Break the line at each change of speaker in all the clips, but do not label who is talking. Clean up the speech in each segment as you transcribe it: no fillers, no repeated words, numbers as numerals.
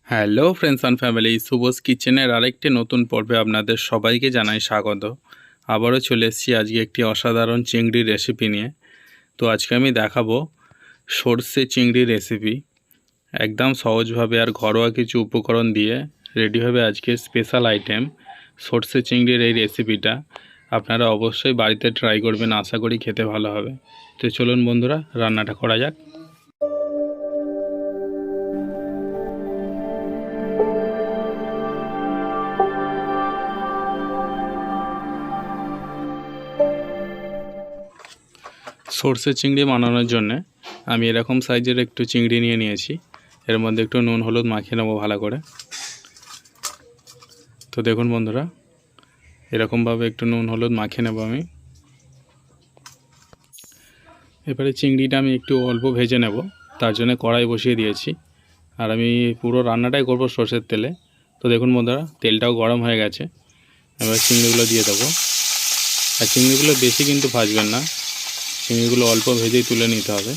Hello friends and family, শুভস কিচেনের আরেকটি নতুন পর্বে আপনাদের সবাইকে জানাই স্বাগত। আবারও চলে এসেছি আজকে একটি অসাধারণ চিংড়ি রেসিপি নিয়ে। তো আজকে আমি দেখাবো সর্ষে চিংড়ি রেসিপি। একদম সহজভাবে আর ঘরোয়া কিছু উপকরণ দিয়ে রেডি হবে আজকের স্পেশাল আইটেম সর্ষে চিংড়ির এই রেসিপিটা। আপনারা অবশ্যই বাড়িতে ট্রাই করবেন, আশা করি খেতে ভালো হবে। তো চলুন বন্ধুরা, রান্নাটা করা যাক। সর্ষে চিংড়ি বানানোর জন্য আমি এরকম সাইজের একটু চিংড়ি নিয়েছি। এর মধ্যে একটু নুন হলুদ মাখিয়ে নেবো ভালো করে। তো দেখুন বন্ধুরা, এরকমভাবে একটু নুন হলুদ মাখিয়ে নেব আমি। এবারে চিংড়িটা আমি একটু অল্প ভেজে নেব, তার জন্য কড়াই বসিয়ে দিয়েছি। আর আমি পুরো রান্নাটাই করব সর্ষের তেলে। তো দেখুন বন্ধুরা, তেলটাও গরম হয়ে গেছে। এবার চিংড়িগুলো দিয়ে দেবো। আর চিংড়িগুলো বেশি কিন্তু ভাজবেন না, চিংড়িগুলো অল্প ভেজেই তুলে নিতে হবে।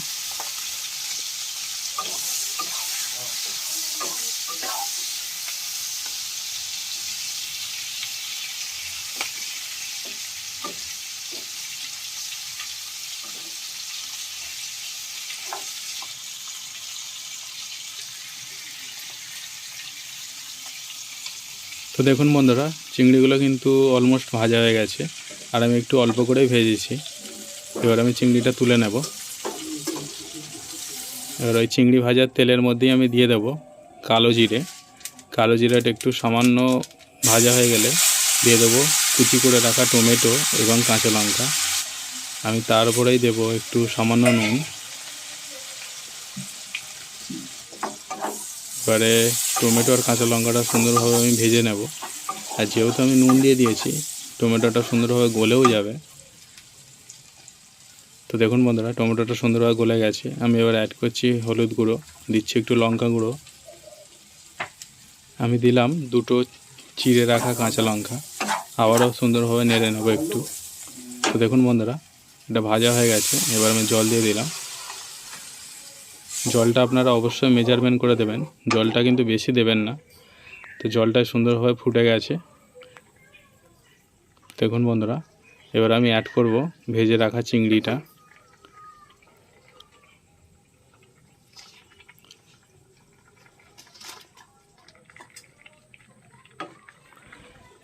তো দেখুন বন্ধুরা, চিংড়িগুলো কিন্তু অলমোস্ট ভাজা হয়ে গেছে, আর আমি একটু অল্প করেই ভেজেছি। এবার আমি চিংড়িটা তুলে নেব। এবার ওই চিংড়ি ভাজার তেলের মধ্যেই আমি দিয়ে দেব কালো জিরে। কালো জিরাটা একটু সামান্য ভাজা হয়ে গেলে দিয়ে দেবো কুচি করে রাখা টমেটো এবং কাঁচা লঙ্কা। আমি তার উপরেই দেবো একটু সামান্য নুন। এবারে টমেটো আর কাঁচা লঙ্কাটা সুন্দরভাবে আমি ভেজে নেব। আর যেহেতু আমি নুন দিয়ে দিয়েছি, টমেটোটা সুন্দরভাবে গলেও যাবে। তো দেখুন বন্ধুরা, টমেটোটা সুন্দরভাবে গলে গেছে। আমি এবার অ্যাড করছি হলুদ গুঁড়ো, দিচ্ছি একটু লঙ্কা গুঁড়ো, আমি দিলাম দুটো চিড়ে রাখা কাঁচা লঙ্কা। আবারও সুন্দরভাবে নেড়ে নেব একটু। তো দেখুন বন্ধুরা, এটা ভাজা হয়ে গেছে। এবার আমি জল দিয়ে দিলাম। জলটা আপনারা অবশ্যই মেজারমেন্ট করে দেবেন, জলটা কিন্তু বেশি দেবেন না। তো জলটা সুন্দরভাবে ফুটে গেছে। দেখুন বন্ধুরা, এবার আমি অ্যাড করব ভেজে রাখা চিংড়িটা।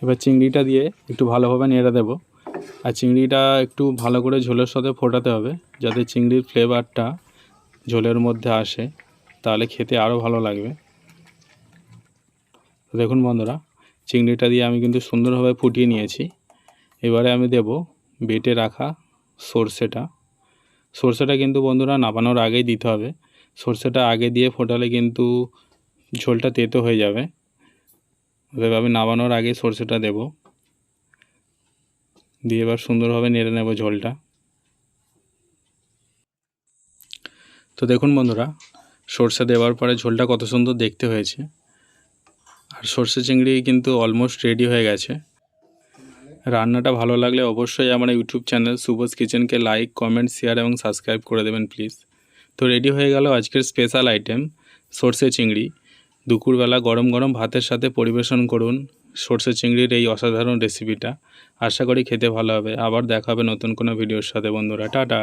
এবার চিংড়িটা দিয়ে একটু ভালোভাবে নেড়ে দেব। আর চিংড়িটা একটু ভালো করে ঝোলের সাথে ফোটাতে হবে, যাতে চিংড়ির ফ্লেভারটা ঝোলের মধ্যে আসে, তাহলে খেতে আরও ভালো লাগবে। দেখুন বন্ধুরা, চিংড়িটা দিয়ে আমি কিন্তু সুন্দরভাবে ফুটিয়ে নিয়েছি। এবারে আমি দেব বেটে রাখা সর্ষেটা। সর্ষেটা কিন্তু বন্ধুরা নামানোর আগেই দিতে হবে। সর্ষেটা আগে দিয়ে ফোটালে কিন্তু ঝোলটা তেতো হয়ে যাবে। এবার আমি নামানোর আগে সর্ষেটা দেব, দিয়ে এবার সুন্দরভাবে নেড়ে নেব ঝোলটা। তো দেখুন বন্ধুরা, সর্ষে দেওয়ার পরে ঝোলটা কত সুন্দর দেখতে হয়েছে। আর সর্ষে চিংড়ি কিন্তু অলমোস্ট রেডি হয়ে গেছে। রান্নাটা ভালো লাগলে অবশ্যই আমার YouTube channel শুভস কিচেনকে like comment share এবং সাবস্ক্রাইব করে দেবেন প্লিজ। তো রেডি হয়ে গেল আজকের স্পেশাল আইটেম সর্ষে চিংড়ি। দুপুরবেলা গরম গরম ভাতের সাথে পরিবেশন করুন সর্ষে চিংড়ির এই অসাধারণ রেসিপিটা। আশা করি খেতে ভালো হবে। আবার দেখা হবে নতুন কোনো ভিডিওর সাথে বন্ধুরা। টাটা।